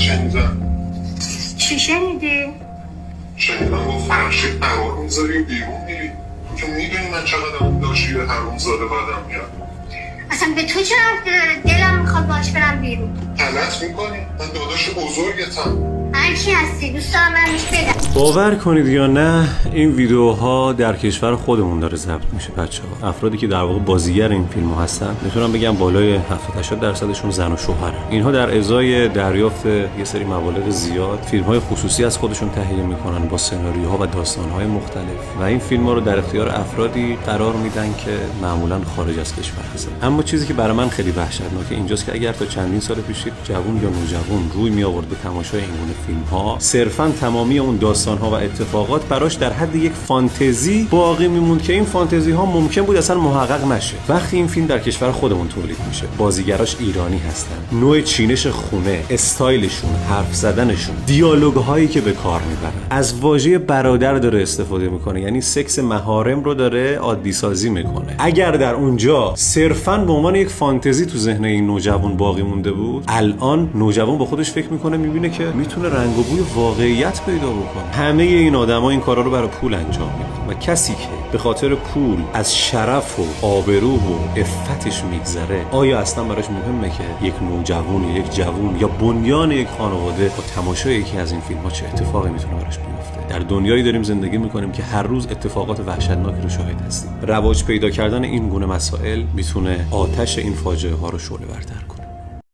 شنیدم. چی شنیدی؟ شنیدم با فرشید قرار میذاری و بیرون میری. تو که میدونی من چقدر اون داشتی به حرومزاده بدم میاد. اصلا به تو چه رفتی داره؟ دلم میخواد باش برم بیرون. غلط میکنی؟ من داداش بزرگتم. هر کی هستی دوست دارم من بهش بگم. باور کنید یا نه این ویدیوها در کشور خودمون داره ضبط میشه بچه‌ها. افرادی که در واقع بازیگر این فیلم‌ها هستن میتونم بگم بالای 70-80% زن و شوهرن. اینها در ازای دریافت یه سری موارد زیاد فیلم‌های خصوصی از خودشون تهیه میکنن با سناریوها و داستان‌های مختلف و این فیلم‌ها رو در اختیار افرادی قرار میدن که معمولاً خارج از کشور هستن. اما چیزی که برای من خیلی وحشتناکه اینجاست که اگر تا چندین سال پیش جوون یا نوجوان روی می‌آورد به تماشای این گونه فیلم‌ها، صرفاً تمامی اون داستان‌ها و اتفاقات براش در حد یک فانتزی باقی میموند که این فانتزی‌ها ممکن بود اصلا محقق نشه. وقتی این فیلم در کشور خودمون تولید میشه، بازیگراش ایرانی هستن، نوع چینش خونه، استایلشون، حرف زدنشون، دیالوگ‌هایی که به کار میبرن، از واژه برادر داره استفاده میکنه، یعنی سکس محارم رو داره عادی سازی میکنه. اگر در اونجا صرفاً به عنوان یک فانتزی تو ذهن این نوجوان باقی مونده بود، الان نوجوان با خودش فکر میکنه، میبینه که میتونه رنگ و بوی واقعیت پیدا بکنه. همه این آدما این کارا رو برای پول انجام میدن و کسی که به خاطر پول از شرف و آبرو و عفتش میگذره، آیا اصلا براش مهمه که یک نوجوان یا یک جوان یا بنیان یک خانواده با تماشای یکی از این فیلم‌ها چه اتفاقی میتونه براش بیفته؟ در دنیایی داریم زندگی میکنیم که هر روز اتفاقات وحشتناکی رو شاهد هستیم. رواج پیدا کردن این گونه مسائل میتونه آتش این فاجعه ها رو شعله‌ور کنه.